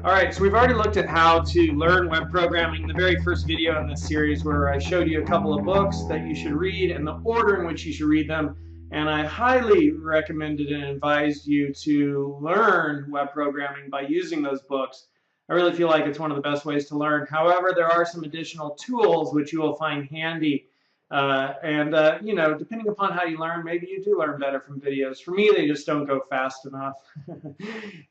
All right, so we've already looked at how to learn web programming in the very first video in this series, where I showed you a couple of books that you should read and the order in which you should read them. And I highly recommended and advised you to learn web programming by using those books. I really feel like it's one of the best ways to learn. However, there are some additional tools which you will find handy. You know, depending upon how you learn, maybe you do learn better from videos. For me, they just don't go fast enough.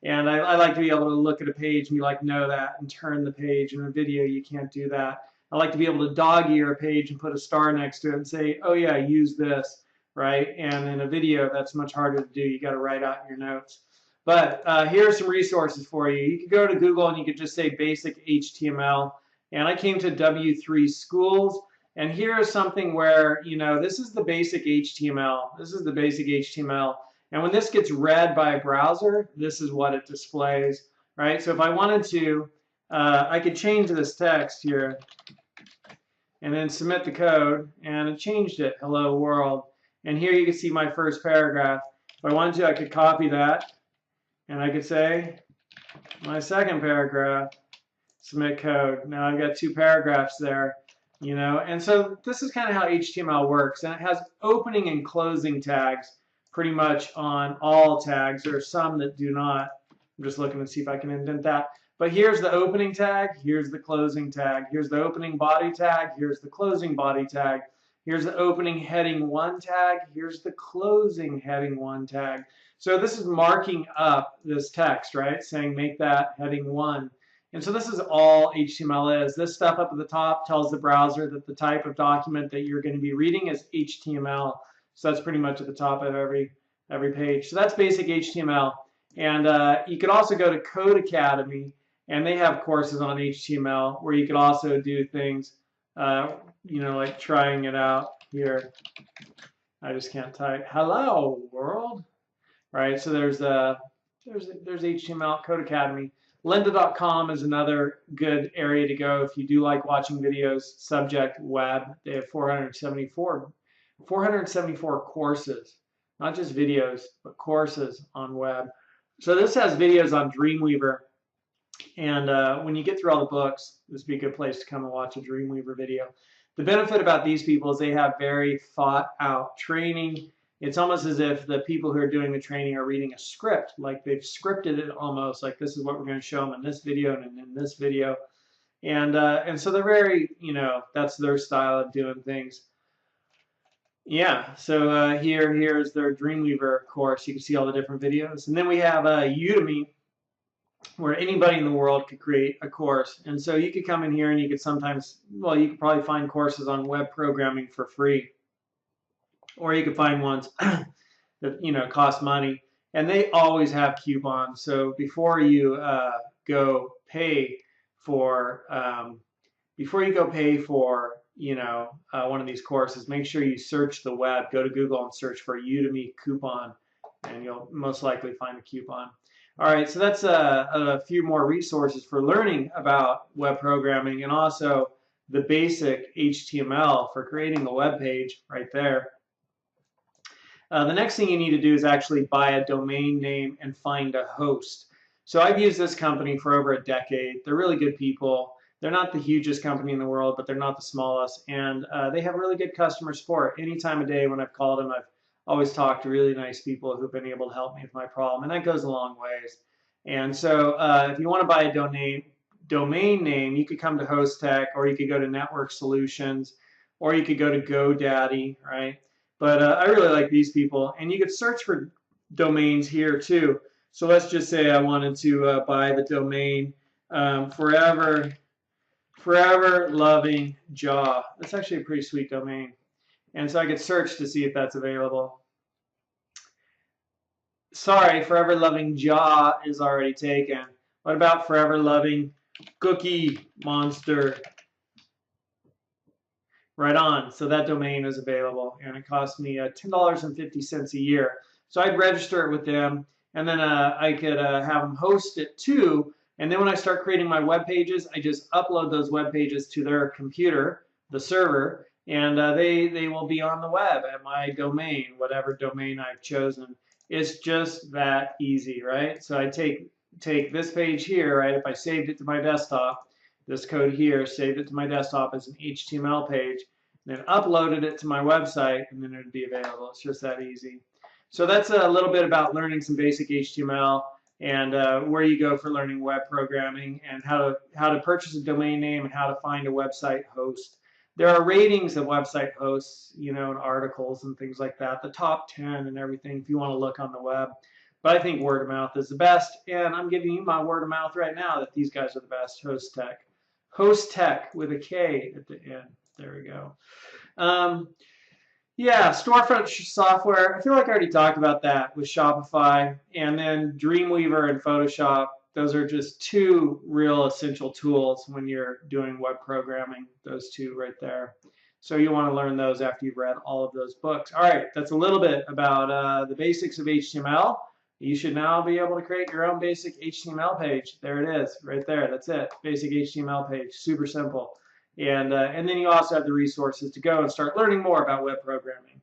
And I like to be able to look at a page and be like, know that, and turn the page. In a video, you can't do that. I like to be able to dog ear a page and put a star next to it and say, oh yeah, use this, right? And in a video, that's much harder to do. You got to write out your notes. But here are some resources for you. You could go to Google and you could just say basic HTML. And I came to W3 Schools. And here is something where, you know, this is the basic HTML. This is the basic HTML. And when this gets read by a browser, this is what it displays, right? So if I wanted to, I could change this text here and then submit the code, and it changed it, hello world. And here you can see my first paragraph. If I wanted to, I could copy that, and I could say my second paragraph, submit code. Now I've got two paragraphs there. You know, and so this is kind of how HTML works, and it has opening and closing tags pretty much on all tags. There are some that do not. I'm just looking to see if I can indent that. But here's the opening tag, here's the closing tag, here's the opening body tag, here's the closing body tag, here's the opening heading 1 tag, here's the closing heading 1 tag. So this is marking up this text, right, saying make that heading 1. And so this is all HTML is. This stuff up at the top tells the browser that the type of document that you're going to be reading is HTML. So that's pretty much at the top of every page. So that's basic HTML. And you could also go to Code Academy, and they have courses on HTML where you could also do things, you know, like trying it out here. I just can't type. Hello, world. Right. So there's HTML, Code Academy. Lynda.com is another good area to go if you do like watching videos. Subject web. They have 474 courses, not just videos, but courses on web. So this has videos on Dreamweaver, and when you get through all the books, this would be a good place to come and watch a Dreamweaver video. The benefit about these people is they have very thought out training. It's almost as if the people who are doing the training are reading a script, like they've scripted it almost, like this is what we're going to show them in this video and in this video. And so they're very, you know, that's their style of doing things. Yeah, so here's their Dreamweaver course. You can see all the different videos. And then we have Udemy, where anybody in the world could create a course. And so you could come in here and you could sometimes, well, you could probably find courses on web programming for free. Or you can find ones that, you know, cost money, and they always have coupons. So before you go pay for, you know, one of these courses, make sure you search the web. Go to Google and search for Udemy coupon, and you'll most likely find a coupon. All right, so that's a few more resources for learning about web programming, and also the basic HTML for creating the web page right there. The next thing you need to do is actually buy a domain name and find a host. So I've used this company for over a decade. They're really good people. They're not the hugest company in the world, but they're not the smallest. And they have really good customer support. Any time of day when I've called them, I've always talked to really nice people who've been able to help me with my problem. And that goes a long ways. And so if you want to buy a domain name, you could come to Host Tech, or you could go to Network Solutions, or you could go to GoDaddy, right? But I really like these people, and you could search for domains here too. So let's just say I wanted to buy the domain forever loving jaw. That's actually a pretty sweet domain, and so I could search to see if that's available. Sorry, forever loving jaw is already taken. What about forever loving cookie monster? Right on. So that domain is available, and it cost me $10.50 a year. So I'd register it with them, and then I could have them host it too. And then when I start creating my web pages, I just upload those web pages to their computer, the server, and they will be on the web at my domain, whatever domain I've chosen. It's just that easy, right? So I take take this page here, right? If I saved it to my desktop, this code here, saved it to my desktop as an HTML page, then uploaded it to my website, and then it would be available. It's just that easy. So that's a little bit about learning some basic HTML and where you go for learning web programming and how to purchase a domain name and how to find a website host. There are ratings of website hosts, you know, and articles and things like that, the top 10 and everything if you want to look on the web. But I think word of mouth is the best, and I'm giving you my word of mouth right now that these guys are the best. Host Tech. Host Tech with a K at the end. There we go. Yeah, storefront software. I feel like I already talked about that with Shopify, and then Dreamweaver and Photoshop. Those are just two real essential tools when you're doing web programming, those two right there. So you want to learn those after you've read all of those books. All right, that's a little bit about the basics of HTML. You should now be able to create your own basic HTML page. There it is, right there. That's it. Basic HTML page. Super simple. And then you also have the resources to go and start learning more about web programming.